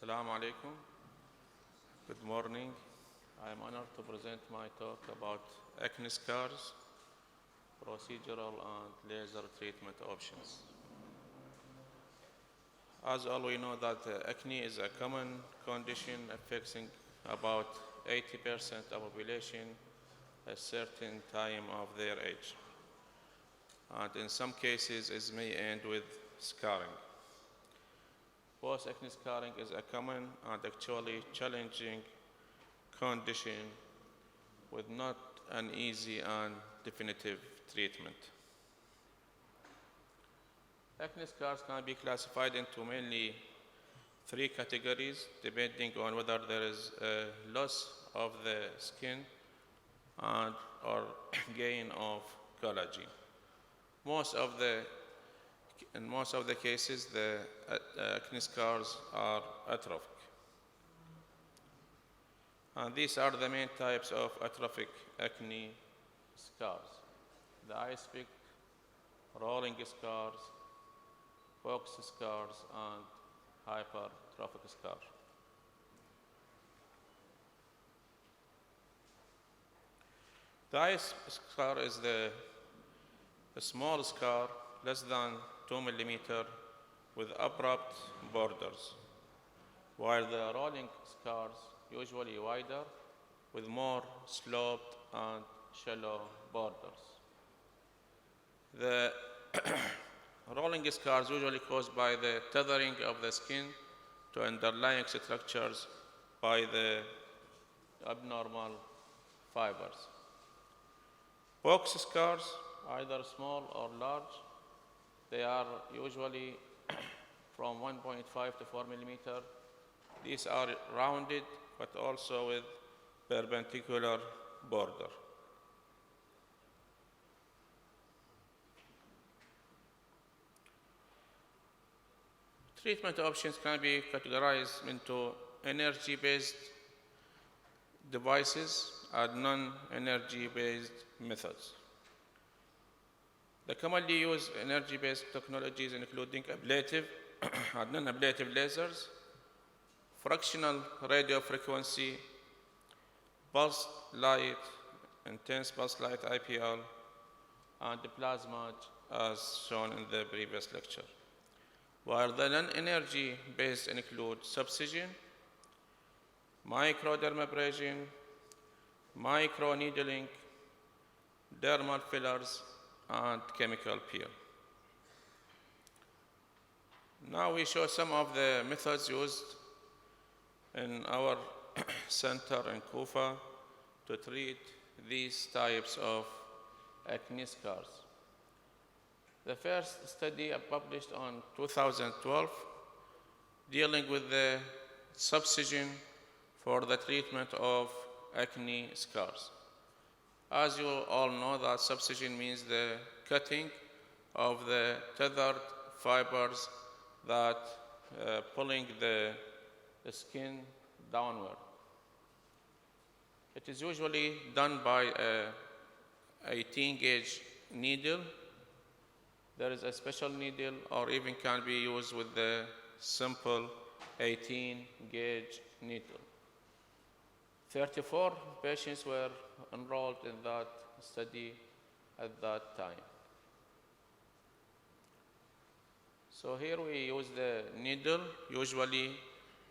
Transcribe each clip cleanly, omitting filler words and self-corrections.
Assalamu alaikum. Good morning. I am honored to present my talk about acne scars, procedural and laser treatment options. As all we know that acne is a common condition affecting about 80% of the population at a certain time of their age. And in some cases, it may end with scarring. Post-acne scarring is a common and actually challenging condition with not an easy and definitive treatment. Acne scars can be classified into mainly three categories depending on whether there is a loss of the skin and or gain of collagen. In most of the cases, the acne scars are atrophic. And these are the main types of atrophic acne scars: the ice pick, rolling scars, box scars, and hypertrophic scars. The ice scar is a small scar, less than 2 millimeters, with abrupt borders, while the rolling scars usually wider, with more sloped and shallow borders. The rolling scars usually caused by the tethering of the skin to underlying structures by the abnormal fibers. Box scars, either small or large, they are usually from 1.5 to 4 millimeters. These are rounded, but also with perpendicular border. Treatment options can be categorized into energy-based devices and non-energy-based methods. The commonly used energy-based technologies including ablative and non-ablative lasers, fractional radio frequency, pulse light, intense pulse light IPL, and plasma as shown in the previous lecture. While the non-energy based include subcision, microdermabrasion, microneedling, dermal fillers, and chemical peel. Now we show some of the methods used in our center in Kufa to treat these types of acne scars. The first study published on 2012 dealing with the subcision for the treatment of acne scars. As you all know, that subcision means the cutting of the tethered fibers that pulling the skin downward. It is usually done by a 18-gauge needle. There is a special needle, or even can be used with the simple 18-gauge needle. 34 patients were enrolled in that study at that time. So here we use the needle, usually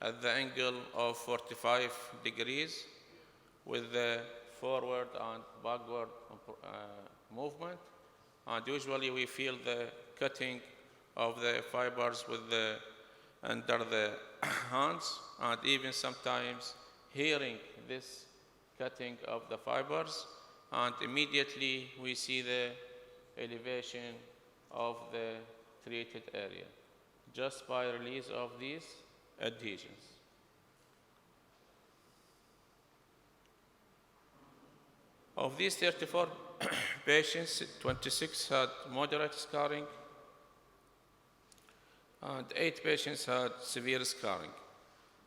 at the angle of 45 degrees, with the forward and backward movement. And usually we feel the cutting of the fibers under the hands, and even sometimes hearing this cutting of the fibers, and immediately we see the elevation of the treated area just by release of these adhesions. Of these 34 patients, 26 had moderate scarring, and 8 patients had severe scarring,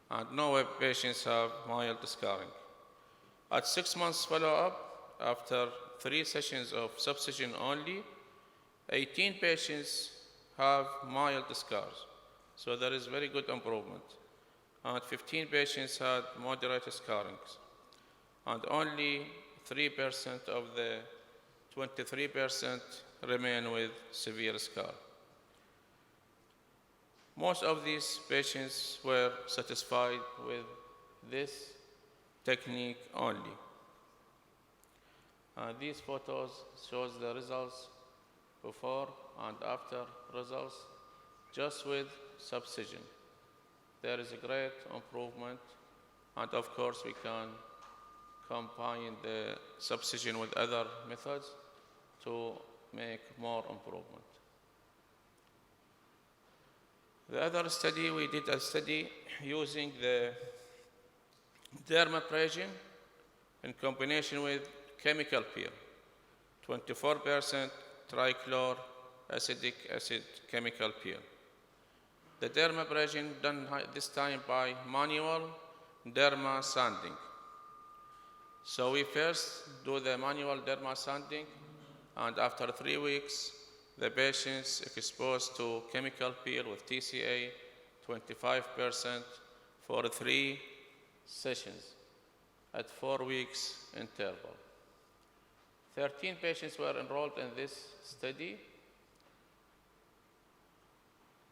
and no patients have mild scarring. At 6 months follow-up, after 3 sessions of subcision only, 18 patients have mild scars. So there is very good improvement. and 15 patients had moderate scarring, and only 3% of the 23% remain with severe scar. Most of these patients were satisfied with this technique only. These photos shows the results before and after results just with subcision. There is a great improvement, and of course we can combine the subcision with other methods to make more improvement. The other study, we did a study using the dermabrasion in combination with chemical peel, 24% trichlor acetic acid chemical peel. The dermabrasion done this time by manual derma sanding. So we first do the manual derma sanding, and after 3 weeks, the patients exposed to chemical peel with TCA 25% for 3 sessions at 4 weeks interval. 13 patients were enrolled in this study.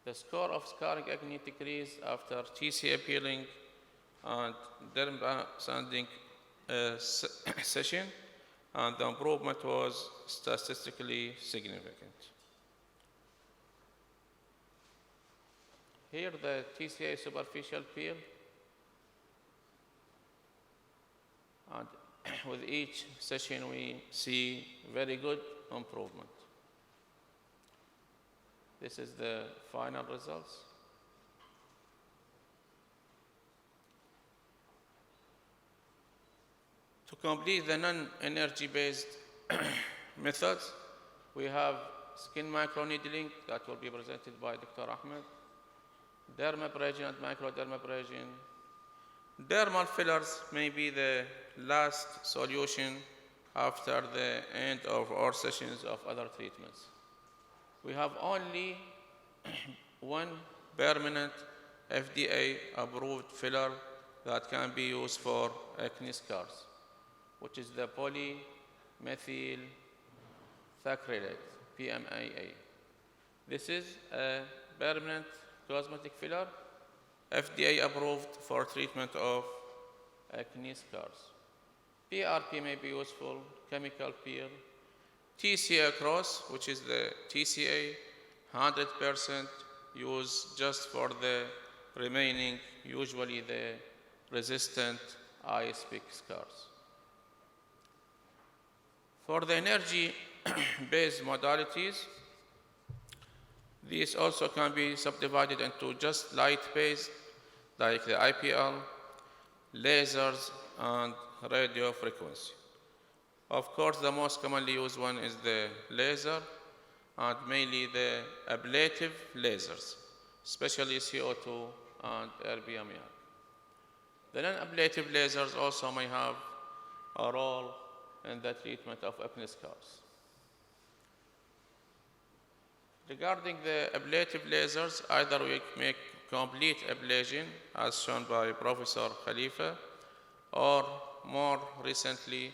The score of scarring acne decreased after TCA peeling and derma sanding session, and the improvement was statistically significant. Here the TCA superficial peel, and with each session we see very good improvement. This is the final results. To complete the non-energy based methods, we have skin microneedling that will be presented by Dr. Ahmed, dermabrasion and microdermabrasion. Dermal fillers may be the last solution after the end of our sessions of other treatments. We have only one permanent FDA approved filler that can be used for acne scars, which is the polymethyl saccharide, PMAA. This is a permanent cosmetic filler, FDA approved for treatment of acne scars. PRP may be useful, chemical peel. TCA cross, which is the TCA, 100% used just for the remaining, usually the resistant ice-pick scars. For the energy-based modalities, these also can be subdivided into just light-based, like the IPL, lasers, and radio frequency. Of course, the most commonly used one is the laser, and mainly the ablative lasers, especially CO2 and erbiumyag. The non-ablative lasers also may have a role in the treatment of acne scars. Regarding the ablative lasers, either we make complete ablation, as shown by Professor Khalifa, or more recently,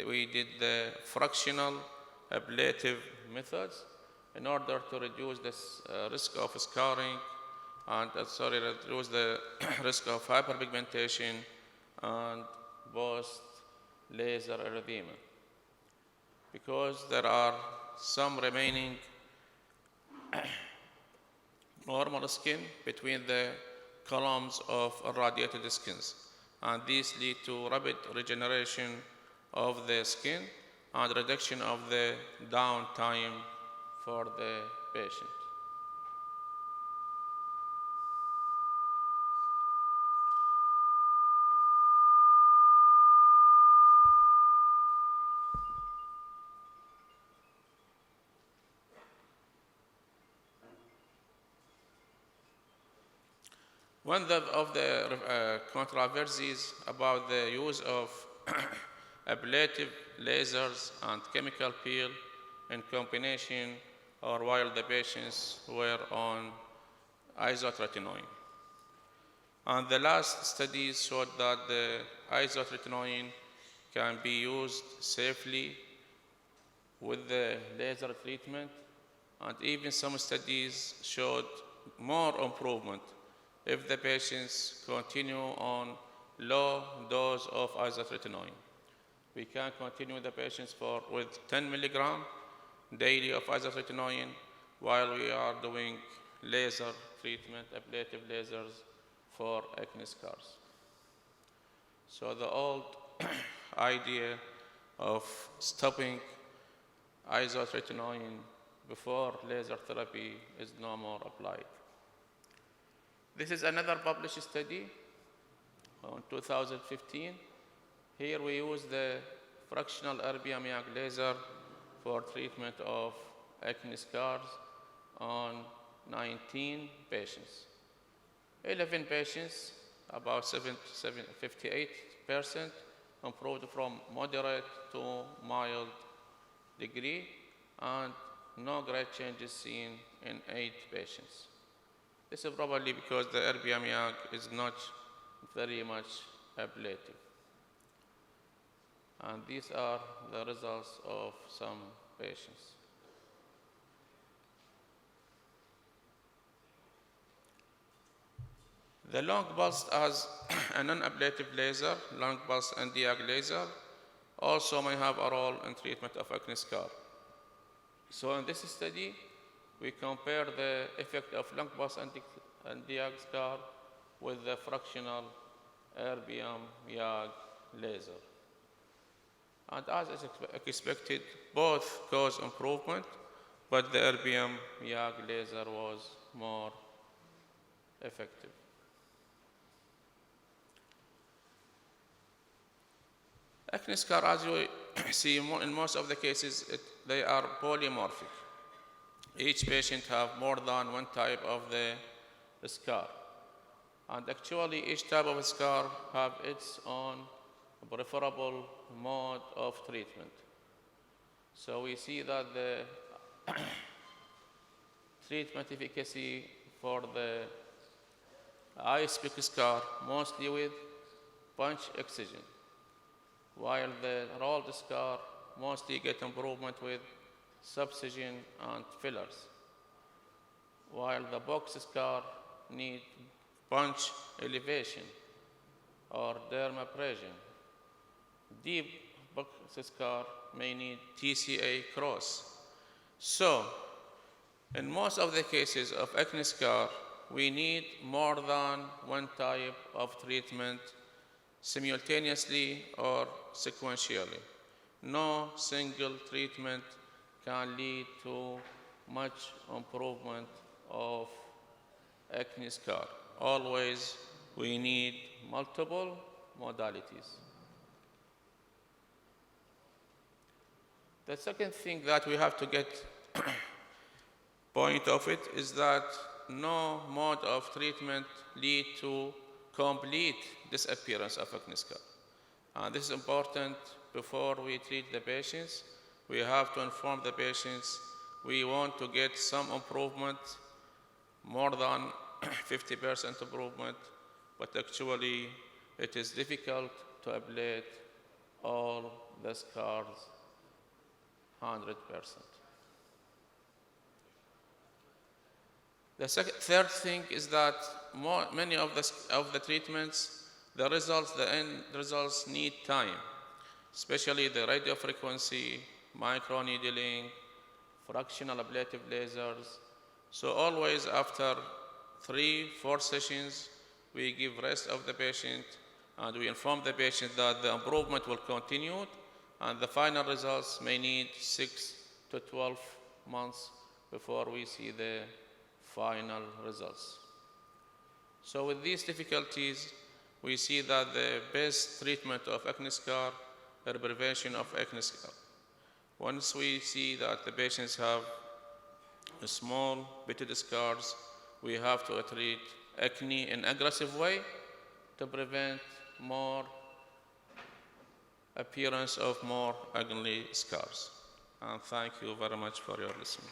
we did the fractional ablative methods in order to reduce the risk of scarring and reduce the risk of hyperpigmentation and post-laser erythema, because there are some remaining normal skin between the columns of irradiated skins, and these lead to rapid regeneration of the skin and reduction of the downtime for the patient. One of the controversies about the use of ablative lasers and chemical peel in combination or while the patients were on isotretinoin. And the last studies showed that the isotretinoin can be used safely with the laser treatment, and even some studies showed more improvement if the patients continue on low dose of isotretinoin. We can continue the patients with 10 milligram daily of isotretinoin while we are doing laser treatment, ablative lasers for acne scars. So the old idea of stopping isotretinoin before laser therapy is no more applied. This is another published study in 2015. Here we use the fractional erbium YAG laser for treatment of acne scars on 19 patients. 11 patients, about 58%, improved from moderate to mild degree, and no great changes seen in 8 patients. This is probably because the erbium YAG is not very much ablative. And these are the results of some patients. The long pulse as a non-ablative laser, long pulse and YAG laser, also may have a role in treatment of acne scar. So in this study, we compare the effect of long pulse and YAG scar with the fractional erbium YAG laser. And as expected, both cause improvement, but the erbium YAG laser was more effective. Acne scar, as you see in most of the cases, they are polymorphic. Each patient have more than one type of the scar. And actually, each type of scar have its own preferable mode of treatment. So we see that the treatment efficacy for the ice-pick scar mostly with punch excision, while the rolled scar mostly get improvement with subcision and fillers, while the box scar need punch elevation or dermabrasion. Deep box scar may need TCA cross. So, in most of the cases of acne scar, we need more than one type of treatment simultaneously or sequentially. No single treatment can lead to much improvement of acne scar. Always we need multiple modalities. The second thing that we have to get point of it is that no mode of treatment lead to complete disappearance of acne scar. And this is important before we treat the patients. We have to inform the patients we want to get some improvement, more than 50% improvement, but actually it is difficult to ablate all the scars 100%. The third thing is that many of the treatments, the end results need time, especially the radiofrequency, microneedling, fractional ablative lasers. So always after 3-4 sessions, we give rest of the patient and we inform the patient that the improvement will continue and the final results may need 6 to 12 months before we see the final results. So with these difficulties, we see that the best treatment of acne scar is prevention of acne scar. Once we see that the patients have small pitted scars, we have to treat acne in an aggressive way to prevent more appearance of more ugly scars. And thank you very much for your listening.